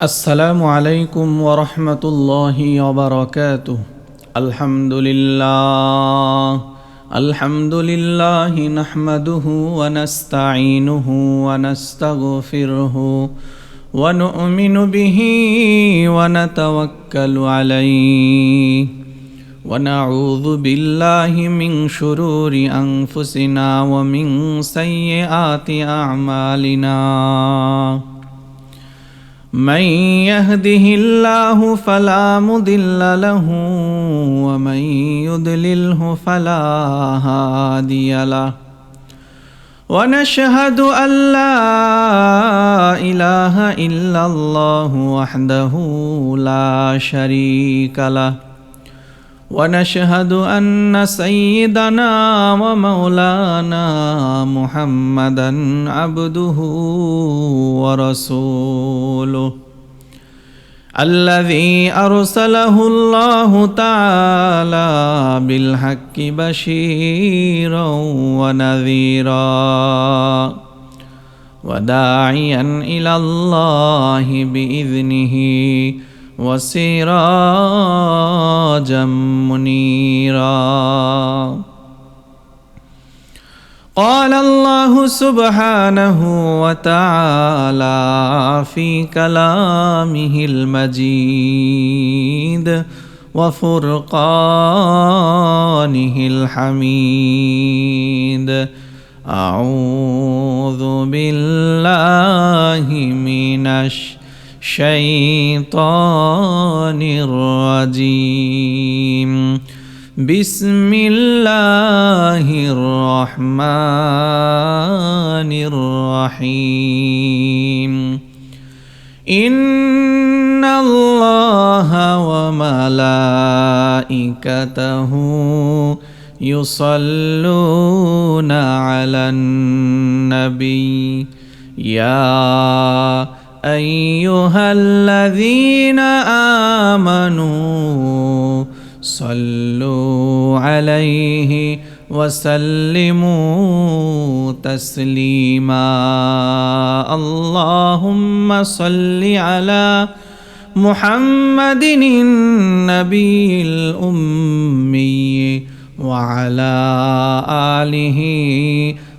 السلام عليكم ورحمة الله وبركاته. الحمد لله نحمده ونستعينه ونستغفره ونؤمن به ونتوكل عليه ونعوذ بالله من شرور أنفسنا ومن سيئات أعمالنا. من يهده الله فلا مضل له ومن يضلله فلا هادي له، ونشهد أن لا إله إلا الله وحده لا شريك له، ونشهد أن سيدنا ومولانا محمدا عبده ورسوله الذي أرسله الله تعالى بالحق بشيرا ونذيرا وداعيا إلى الله بإذنه وسراجا منيرا. قال الله سبحانه وتعالى في كلامه المجيد وفرقانه الحميد: أعوذ بالله من الشيطان الرجيم. بسم الله الرحمن الرحيم. إن الله وملائكته يصلون على النبي يا أيها الذين آمنوا صلوا عليه وسلموا تسليما. اللهم صل على محمد النبي الأمي وعلى آله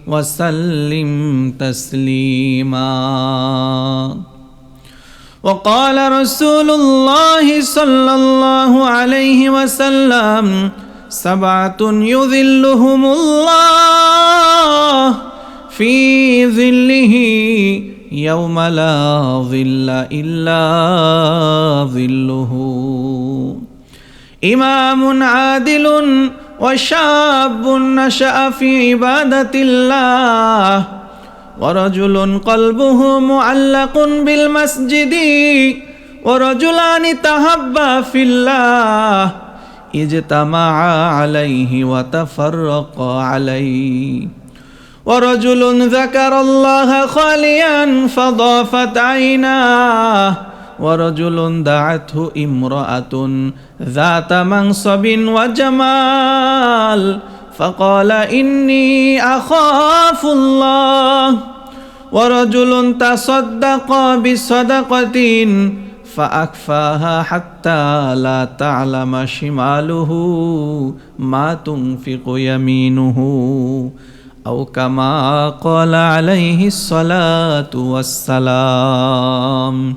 وسلم تسليما. وقال رسول الله صلى الله عليه وسلم: سبعة يظلهم الله في ظله يوم لا ظل إلا ظله: إمام عادل وشاب نشأ في عبادة الله ورجل قلبه معلق بالمسجد ورجلان تحبا في الله اجتمعا عليه وتفرقا عليه ورجل ذكر الله خاليا فضافت عيناه ورجل دعته امرأة ذات منصب وجمال فقال إني أخاف الله ورجل تصدق بصدقة فأكفاها حتى لا تعلم شماله ما تنفق يمينه أو كما قال عليه الصلاة والسلام.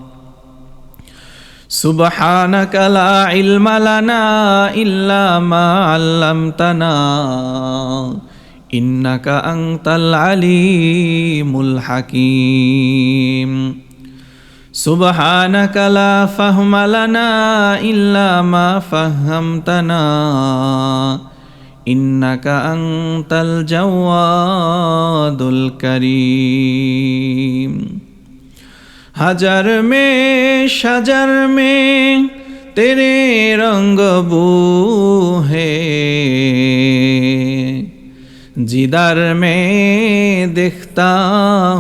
سبحانك لا علم لنا إلا ما علمتنا إنك أنت العليم الحكيم. سبحانك لا فهم لنا إلا ما فهمتنا إنك أنت الجواد الكريم. हजार में शजर में तेरे रंग बू है, जिधर में दिखता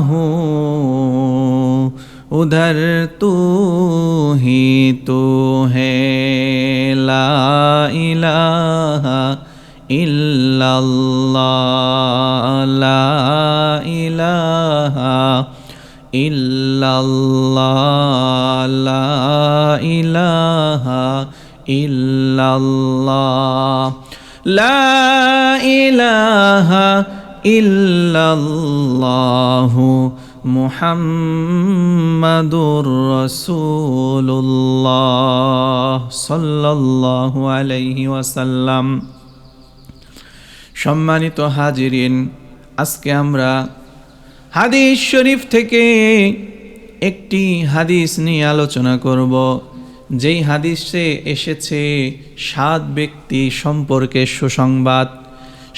हूँ उधर तू ही तू है। ला इलाहा इल्लल्लाह, ला इलाहा ইল্লাল্লাহ লা ইলাহা ইল্লাল্লাহ, লা ইলাহা ইল্লাল্লাহু মুহাম্মাদুর রাসূলুল্লাহ সাল্লাল্লাহু আলাইহি ওয়াসাল্লাম। সম্মানিত হাজিরিন, আজকে আমরা হাদিস শরীফ থেকে একটি হাদিস নিয়ে আলোচনা করব, যেই হাদিসে এসেছে 7 ব্যক্তি সম্পর্কে সুসংবাদ।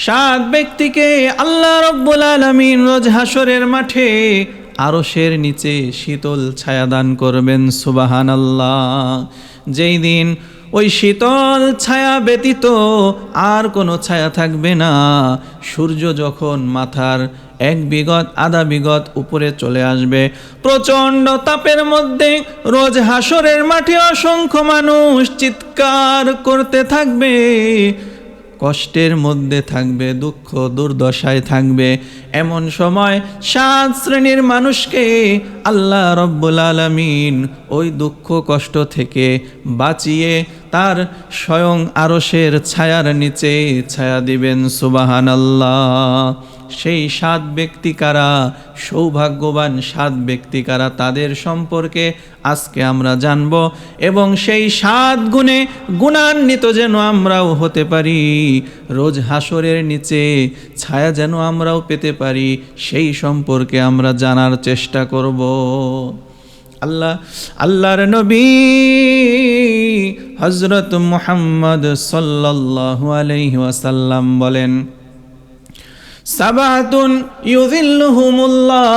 7 ব্যক্তিকে আল্লাহ রাব্বুল আলামিন রোজ হাসরের মাঠে আরশের নিচে শীতল ছায়া দান করবেন। সুবহানাল্লাহ। যেই দিন ওই শীতল ছায়া ব্যতীত আর কোনো ছায়া থাকবে না। সূর্য যখন মাথার 1 বিগত আধা বিগত উপরে চলে আসবে, প্রচণ্ড তাপের মধ্যে রোজ হাসরের মাঠে অসংখ্য মানুষ চিৎকার করতে থাকবে, কষ্টের মধ্যে থাকবে, দুঃখ দুর্দশায় থাকবে। এমন সময় 7 শ্রেণীর মানুষকে আল্লাহ রাব্বুল আলামিন ওই দুঃখ কষ্ট থেকে বাঁচিয়ে তার স্বয়ং আরশের ছায়ার নিচে ছায়া দিবেন। সুবহানাল্লাহ। সেই 7 ব্যক্তি কারা, সৌভাগ্যবান 7 ব্যক্তি কারা, তাদের সম্পর্কে আজকে আমরা জানব এবং সেই 7 গুণে গুণান্বিত যেন আমরাও হতে পারি, রোজ হাসরের নিচে ছায়া যেন আমরাও পেতে পারি, সেই সম্পর্কে আমরা জানার চেষ্টা করব। আল্লাহর নবী হযরত মুহাম্মদ সাল্লাল্লাহু আলাইহি ওয়াসাল্লাম বলেন, সাবাতুন ইউযিল্লুহুমুল্লাহ,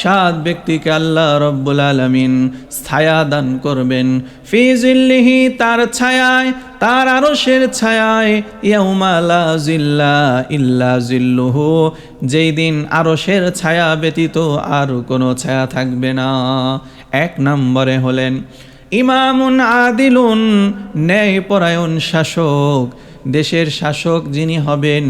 7 ব্যক্তিকে আল্লাহ রাব্বুল আলামিন ছায়া দান করবেন। ফি জিল্লিহি, তার ছায়ায়, তার আরশের ছায়ায়। ইয়াউমা লা জিল্লা ইল্লা জিল্লুহু, যেই দিন আরশের ছায়া ব্যতীত আর কোনো ছায়া থাকবে না। 1 নম্বরে হলেন ইমামুন আদিলুন, ন্যায়পরায়ণ শাসক। দেশের শাসক যিনি হবেন,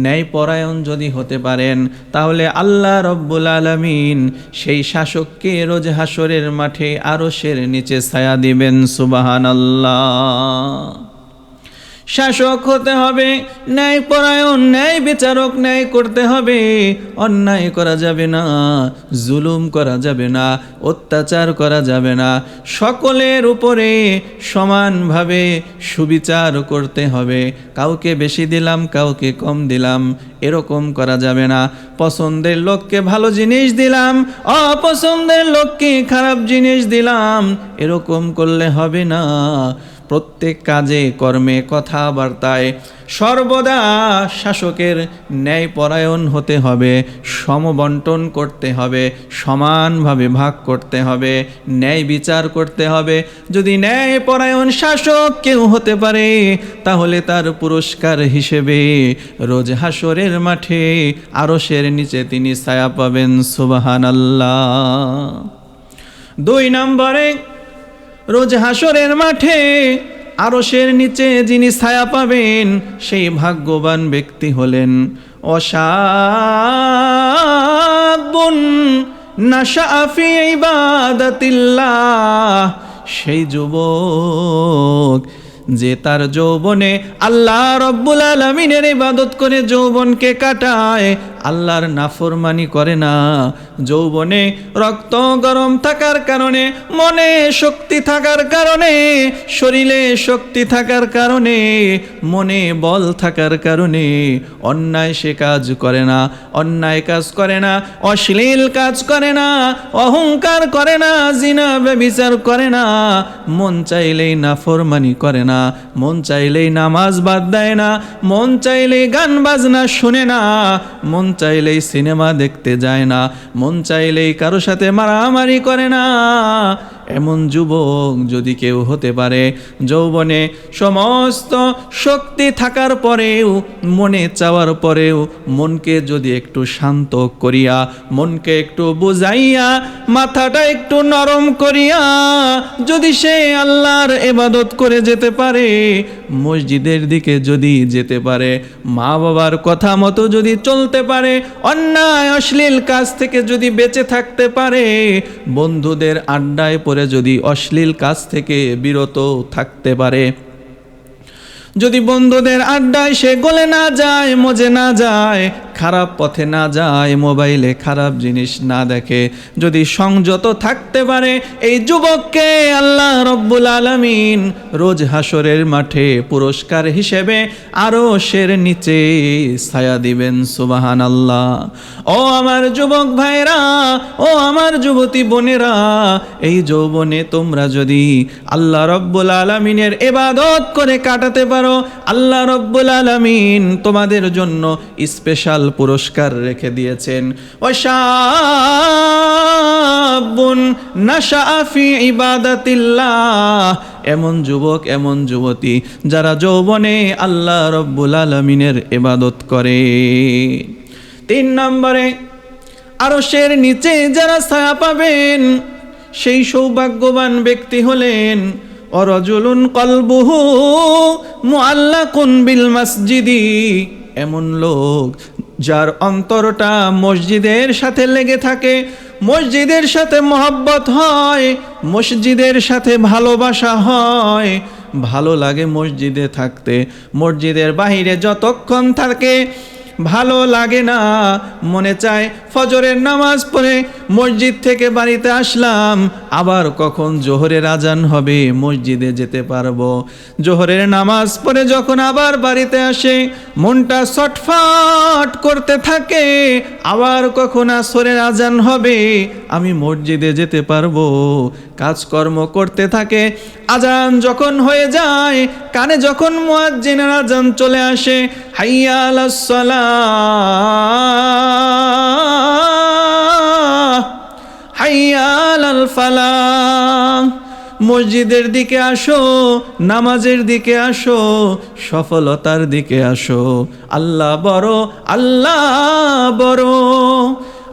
ন্যায়পরায়ণ যদি হতে পারেন, তাহলে আল্লাহ রাব্বুল আলামিন সেই শাসককে রোজ হাসরের মাঠে আরশের নিচে ছায়া দিবেন। সুবহানাল্লাহ। শাসক হতে হবে ন্যায়পরায়ণ, ন্যায় বিচারক, ন্যায় করতে হবে, অন্যায় করা যাবে না, জুলুম করা যাবে না, অত্যাচার করা যাবে না, সকলের উপরে সমানভাবে সুবিচার করতে হবে। কাউকে বেশি দিলাম, কাউকে কম দিলাম, এরকম করা যাবে না। পছন্দের লোককে ভালো জিনিস দিলাম, অপছন্দের লোককে খারাপ জিনিস দিলাম, এরকম করলে হবে না। প্রত্যেক কাজে কর্মে কথাবার্তায় সর্বদা শাসকের ন্যায়পরায়ণ হতে হবে, সমবন্টন করতে হবে, সমানভাবে ভাগ করতে হবে, ন্যায় বিচার করতে হবে। যদি ন্যায়পরায়ণ শাসক কেউ হতে পারে, তাহলে তার পুরস্কার হিসেবে রোজ হাসরের মাঠে আরশের নিচে তিনি ছায়া পাবেন। সুবহানাল্লাহ। 2 নম্বরে, রোজ হাসরের মাঠে আরশের নিচে যিনি ছায়া পাবেন, সেই ভাগ্যবান ব্যক্তি হলেন ওয়াশাবুন নাশাআ ফি ইবাদাতিল্লাহ, সেই যুবক যে তার যৌবনে আল্লাহ রাব্বুল আলামিনের ইবাদত করে যৌবনকে কাটায়, আল্লাহর নাফরমানি করে না। যৌবনে রক্ত গরম থাকার কারণে, মনে শক্তি থাকার কারণে, শরীরে শক্তি থাকার কারণে, মনে বল থাকার কারণে অন্যায় সে কাজ করে না, অন্যায় কাজ করে না, অশ্লীল কাজ করে না, অহংকার করে না, জিনা ব্যভিচার করে না, মন চাইলেই নাফরমানি করে না, মন চাইলেই নামাজ বাদ দেয় না, মন চাইলেই গান বাজনা শুনে না, মন চাইলেই সিনেমা দেখতে যায় না, মন চাইলেই কারো সাথে মারামারি করে না। এমন যুবক যদি কেউ হতে পারে, যৌবনে সমস্ত শক্তি থাকার পরেও, মনে চাওয়ার পরেও, মনকে যদি একটু শান্ত করিয়া, মনকে একটু বুঝাইয়া, মাথাটা একটু নরম করিয়া যদি সে আল্লাহর ইবাদত করে যেতে পারে, মসজিদের দিকে যদি যেতে পারে, মা বাবার কথা মতো যদি চলতে পারে, অন্যায় অশ্লীল কাজ থেকে যদি বেঁচে থাকতে পারে, বন্ধুদের আড্ডায় পড়ে যদি অশ্লীল কাজ থেকে বিরত থাকতে পারে, যদি বন্ধুদের আড্ডায় সে গলে না যায়, মজে না যায়, খারাপ পথে না যায়, মোবাইলে খারাপ জিনিস না দেখে, যদি সংযত থাকতে পারে, এই যুবককে আল্লাহ রব্বুল আলামিন রোজ হাসরের মাঠে পুরস্কার হিসেবে আরশের নিচে ছায়া দিবেন। সুবহানাল্লাহ। ও আমার যুবক ভাইরা, ও আমার যুবতী বোনেরা, এই যৌবনে তোমরা যদি আল্লাহ রব্বুল আলামিনের ইবাদত করে কাটাতে পারো, আল্লাহ রব্বুল আলামিন তোমাদের জন্য স্পেশাল পুরস্কার রেখে দিয়েছেন। ওয়াশাবুন নাশাআ ফি ইবাদাতিল্লাহ, এমন যুবক এমন যুবতী যারা যৌবনে আল্লাহ রব্বুল আলামিনের ইবাদত করে। 3 নম্বরে, আরশের নিচে যারা ছায়া পাবেন সেই সৌভাগ্যবান ব্যক্তি হলেন অরজুলুন কলবুহু মুআল্লাকুন বিল মসজিদি, এমন লোক যার অন্তরটা মসজিদের সাথে লেগে থাকে, মসজিদের সাথে মহব্বত হয়, মসজিদের সাথে ভালোবাসা হয়, ভালো লাগে মসজিদে থাকতে। মসজিদের বাহিরে যতক্ষণ থাকে ভালো লাগে না, মনে চায় ফজরের নামাজ পড়ে মসজিদ থেকে বাড়িতে আসলাম, আবার কখন জোহরের আজান হবে মসজিদে যেতে পারবো। জোহরের নামাজ পড়ে যখন আবার বাড়িতে আসে মনটা ছটফট করতে থাকে, আবার কখন আসরের আজান হবে আমি মসজিদে যেতে পারবো। কাজকর্ম করতে থাকে, আজান যখন হয়ে যায়, কানে যখন মুয়াজ্জিনের আজান চলে আসে, হাইয়া আলাস সালাহ হাইয়া আলাল ফালাহ, মসজিদের দিকে আসো, নামাজের দিকে আসো, সফলতার দিকে আসো। আল্লাহ বড়, আল্লাহ বড়।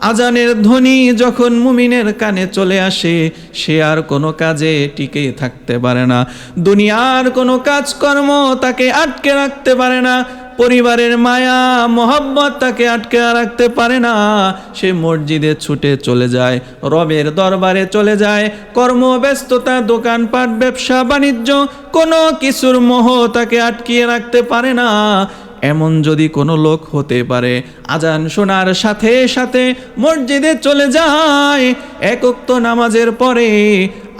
আজানের ধ্বনি যখন মুমিনের কানে চলে আসে, সে আর কোনো কাজে টিকে থাকতে পারে না, দুনিয়ার কোনো কাজকর্ম তাকে আটকে রাখতে পারে না, পরিবারের মায়া মোহব্বত তাকে আটকে রাখতে পারে না। সে মসজিদে ছুটে চলে যায়, রবের দরবারে চলে যায়। কর্মব্যস্ততা, দোকানপাট, ব্যবসা বাণিজ্য, কোনো কিছুর মোহ তাকে আটকিয়ে রাখতে পারে না। এমন যদি কোনো লোক হতে পারে, আজান শোনার সাথে সাথে মসজিদে চলে যায়, এক ওয়াক্ত নামাজের পরে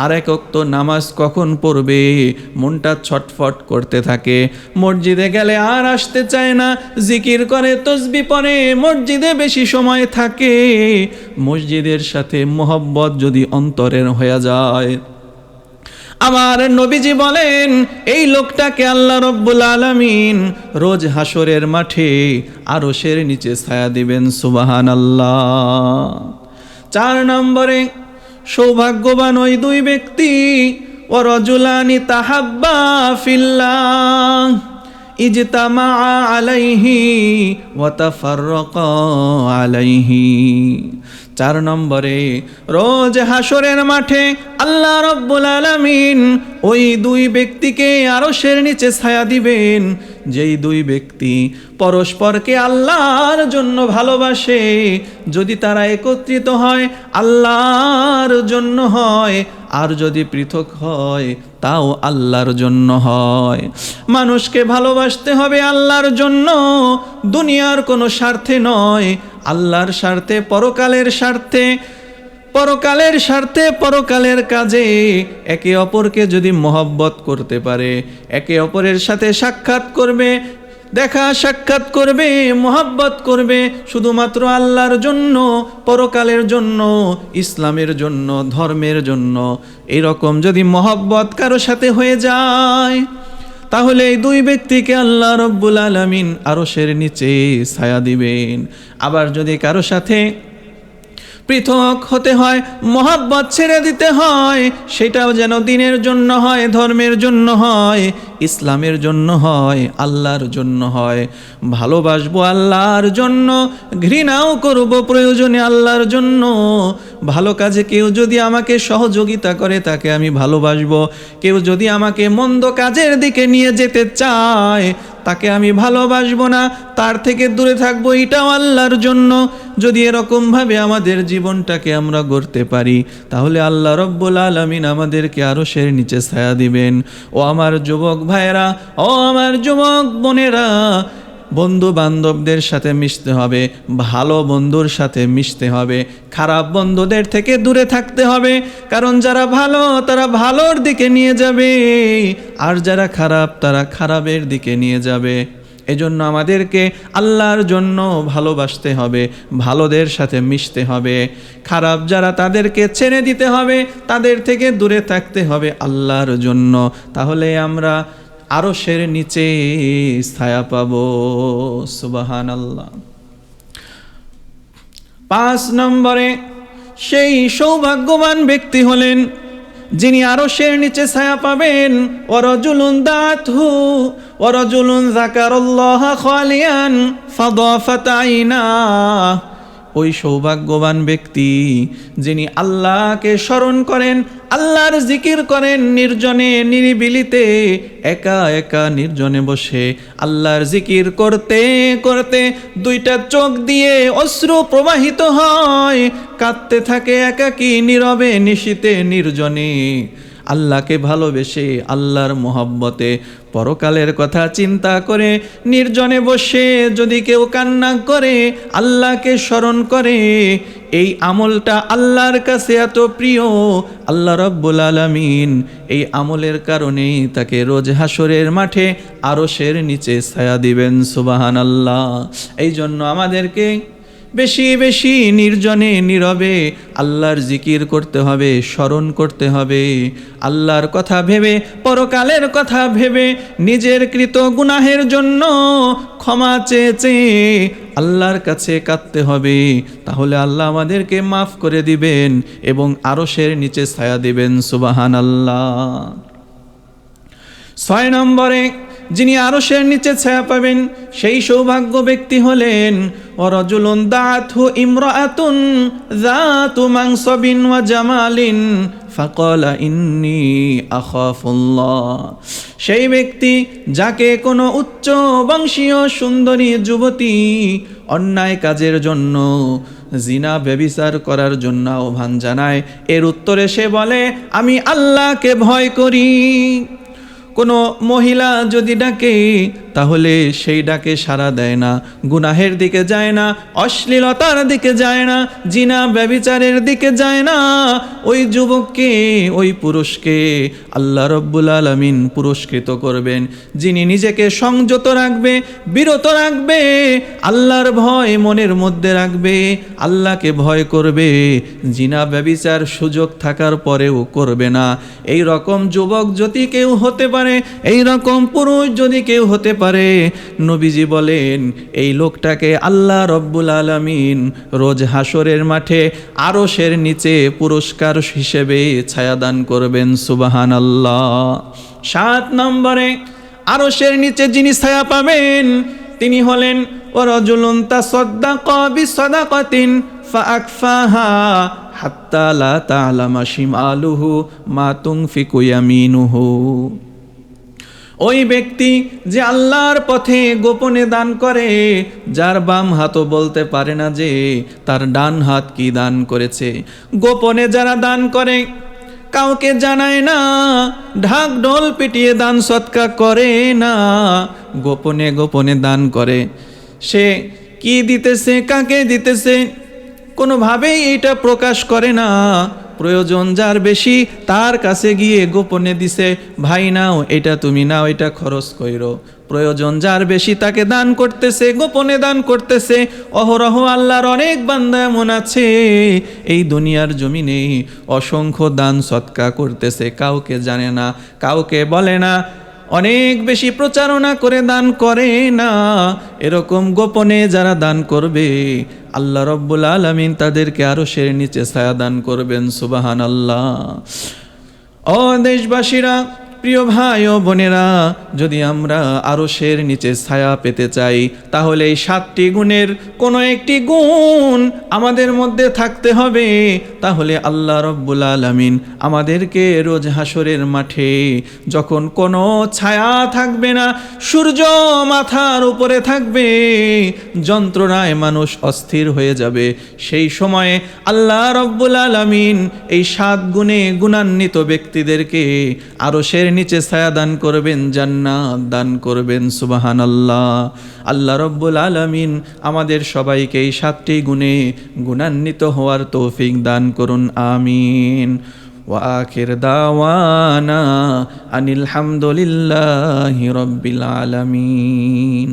আর এক ওয়াক্ত নামাজ কখন পড়বে মনটা ছটফট করতে থাকে, মসজিদে গেলে আর আসতে চায় না, জিকির করে, তসবিহ পড়ে, মসজিদে বেশি সময় থাকে। মসজিদের সাথে মোহব্বত যদি অন্তরের হয়ে যায়, আমার নবীজি বলেন এই লোকটাকে আল্লাহ রব্বুল আলামিন রোজ হাসরের মাঠে আরশের নিচে ছায়া দিবেন। সুবহানাল্লাহ। 4 নম্বরে, সৌভাগ্যবান ওই 2 ব্যক্তি, ওয়ারাজুলানি তাহাব্বা ফিল্লাহ ইজতামা আলাইহি ওয়া তাফাররাকা আলাইহি। 4 নম্বরে, রোজ হাসরের মাঠে আল্লাহ রব্বুল আলামিন ওই 2 ব্যক্তিকে আরশের নিচে ছায়া দিবেন, যেই 2 ব্যক্তি পরস্পরকে আল্লাহর জন্য ভালোবাসে। যদি তারা একত্রিত হয় আল্লাহর জন্য হয়, আর যদি পৃথক হয় তাও আল্লাহর জন্য হয়। মানুষকে ভালোবাসতে হবে আল্লাহর জন্য, দুনিয়ার কোনো স্বার্থে নয়, আল্লাহর স্বার্থে, পরকালের স্বার্থে। পরকালের স্বার্থে, পরকালের কাজে একে অপরকে যদি মহব্বত করতে পারে, একে অপরের সাথে সাক্ষাৎ করবে, দেখা সাক্ষাৎ করবে, মহব্বত করবে শুধুমাত্র আল্লাহর জন্য, পরকালের জন্য, ইসলামের জন্য, ধর্মের জন্য, এরকম যদি মহব্বত কারো সাথে হয়ে যায়, তাহলে এই 2 ব্যক্তিকে আল্লাহ রব্বুল আলামিন আরশের নিচে ছায়া দিবেন। আবার যদি কারো সাথে পৃথক হতে হয়, মহব্বত ছেড়ে দিতে হয়, সেটাও যেন দ্বীনের জন্য হয়, ধর্মের জন্য হয়, ইসলামের জন্য হয়, আল্লাহর জন্য হয়। ভালোবাসবো আল্লাহর জন্য, ঘৃণাও করব প্রয়োজনে আল্লাহর জন্য। ভালো কাজে কেউ যদি আমাকে সহযোগিতা করে তাকে আমি ভালোবাসবো, কেউ যদি আমাকে মন্দ কাজের দিকে নিয়ে যেতে চায় তাকে আমি ভালোবাসবো না, তার থেকে দূরে থাকবো, এটাও আল্লাহর জন্য। যদি এরকমভাবে আমাদের জীবনটাকে আমরা গড়তে পারি তাহলে আল্লাহ রব্বুল আলামিন আমাদেরকে আরশের নিচে ছায়া দিবেন। ও আমার যুবক ভাইয়েরা, ও আমার যুবক বোনেরা, বন্ধু বান্ধবদের সাথে মিশতে হবে, ভালো বন্ধুর সাথে মিশতে হবে, খারাপ বন্ধুদের থেকে দূরে থাকতে হবে। কারণ যারা ভালো তারা ভালোর দিকে নিয়ে যাবে, আর যারা খারাপ তারা খারাপের দিকে নিয়ে যাবে। এজন্য আমাদেরকে আল্লাহর জন্য ভালোবাসতে হবে, ভালোদের সাথে মিশতে হবে। খারাপ যারা তাদেরকে ছেড়ে দিতে হবে, তাদের থেকে দূরে থাকতে হবে আল্লাহর জন্য। তাহলে আমরা আরশের নিচে ছায়া পাবো। সুবহানাল্লাহ। 5 নম্বরে সেই সৌভাগ্যবান ব্যক্তি হলেন যিনি আরশের নিচে ছায়া পাবেন। ওয়ারাজুলুন দাতহু ওয়ারাজুলুন যাকারাল্লাহ খালিয়ান ফাদাফাত আইনা। ওই সৌভাগ্যবান ব্যক্তি যিনি আল্লাহকে স্মরণ করেন, আল্লাহর জিকির করেন, নির্জনে নিরিবিলিতে একা একা নির্জনে বসে আল্লাহর জিকির করতে করতে 2টা চোখ দিয়ে অশ্রু প্রবাহিত হয়, কাঁদতে থাকে একাকী নীরবে নিশীতে নির্জনে। আল্লাহকে ভালোবেসে, আল্লাহর মহব্বতে, পরকালের কথা চিন্তা করে নির্জনে বসে যদি কেউ কান্না করে, আল্লাহকে স্মরণ করে, এই আমলটা আল্লাহর কাছে এত প্রিয়, আল্লাহ রাব্বুল আলামিন এই আমলের কারণেই তাকে রোজ হাসরের মাঠে আরশের নিচে ছায়া দিবেন। সুবহানাল্লাহ। এই জন্য আমাদেরকে বেশি বেশি নির্জনে নীরবে আল্লাহর জিকির করতে হবে, স্মরণ করতে হবে, আল্লাহর কথা ভেবে, পরকালের কথা ভেবে, নিজের কৃত গুনাহের জন্য ক্ষমা চেয়ে চেয়ে আল্লাহর কাছে কাঁদতে হবে। তাহলে আল্লাহ আমাদেরকে মাফ করে দিবেন এবং আরশের নিচে ছায়া দিবেন। সুবহানাল্লাহ। 6 নম্বরে যিনি আরশের নিচে ছায়া পাবেন সেই সৌভাগ্য ব্যক্তি হলেন ওয়ারাজুলুন দাআতহু ইমরাআতুন যাতু মানসাবিন ওয়া জামালিন ফাকালা ইন্নী আখাফুল্লাহ। সেই ব্যক্তি যাকে কোনো উচ্চ বংশীয় সুন্দরী যুবতী অন্যায় কাজের জন্য, জিনা ব্যভিচার করার জন্য আহ্বান জানায়, এর উত্তরে সে বলে আমি আল্লাহকে ভয় করি। কোনো মহিলা যদি ডাকে তাহলে সেই ডাকে সাড়া দেয় না, গুনাহের দিকে যায় না, অশ্লীলতার দিকে যায় না, জিনা ব্যভিচারের দিকে যায় না, ওই যুবককে, ওই পুরুষকে আল্লাহ রব্বুল আলামিন পুরস্কৃত করবেন। যিনি নিজেকে সংযত রাখবে, বিরত রাখবে, আল্লাহর ভয় মনের মধ্যে রাখবে, আল্লাহকে ভয় করবে, জিনা ব্যভিচার সুযোগ থাকার পরেও করবে না, এই রকম যুবক যদি কেউ হতে পারে, এই রকম পুরুষ যদি কেউ হতে পারে, নবীজি বলেন এই লোকটাকে আল্লাহ রব্বুল আলামিন রোজ হাসরের মাঠে আরশের নিচে পুরস্কার হিসেবে ছায়াদান করবেন। সুবহানাল্লাহ। 7 নম্বরে আরশের নিচে যিনি ছায়া পাবেন তিনি হলেন ওয়ারাজুলুন তাসাদ্দাকা বিসাদাকাতিন ফাআকফাহা হাত্তা লা তা'লামা শিমালুহু মা তুনফিকু ইয়ামিনুহু। ওই ব্যক্তি যে আল্লাহর পথে গোপনে দান করে, যার বাম হাতও বলতে পারে না যে তার ডান হাত কি দান করেছে। গোপনে যারা দান করে, কাউকে জানায় না, ঢাক ঢোল পিটিয়ে দান সৎকা করে না, গোপনে গোপনে দান করে, সে কি দিতেছে, কাকে দিতেছে, কোনোভাবেই এটা প্রকাশ করে না। প্রয়োজন যার বেশি তার কাছে গিয়ে গোপনে দিছে, ভাই নাও এটা, তুমি নাও এটা, খরচ কইরো। প্রয়োজন যার বেশি তাকে দান করতেছে, গোপনে দান করতেছে। অহরহ আল্লাহর অনেক বান্দা এমন আছে এই দুনিয়ার জমিনে অসংখ্য দান সৎকা করতেছে, কাউকে জানে না, কাউকে বলে না, অনেক বেশি প্রচারণা করে দান করে না। এরকম গোপনে যারা দান করবে আল্লাহ রব্বুল আলামিন তাদেরকে আরশের নিচে ছায়া দান করবেন। সুবহানাল্লাহ। ও দেশবাসীরা, প্রিয় ভাই ও বোনেরা, যদি আমরা আরশের নিচে ছায়া পেতে চাই, তাহলে এই 7টি গুণের কোনো একটি গুণ আমাদের মধ্যে থাকতে হবে। তাহলে আল্লাহ রব্বুল আলামিন আমাদেরকে রোজ হাসরের মাঠে, যখন কোনো ছায়া থাকবে না, সূর্য মাথার উপরে থাকবে, যন্ত্রণায় মানুষ অস্থির হয়ে যাবে, সেই সময়ে আল্লাহ রব্বুল আলামিন এই 7 গুণে গুণান্বিত ব্যক্তিদেরকে আরশের নিচে ছায়া দান করবেন, জান্নাত দান করবেন। সুবহানাল্লাহ। আল্লাহ রব্বুল আলামিন আমাদের সবাইকে এই 7টি গুণে গুণান্বিত হওয়ার তৌফিক দান করুন, আমিন। ওয়া আখির দাওয়ানা আনিল হামদুলিল্লাহি রাব্বিল আলামিন।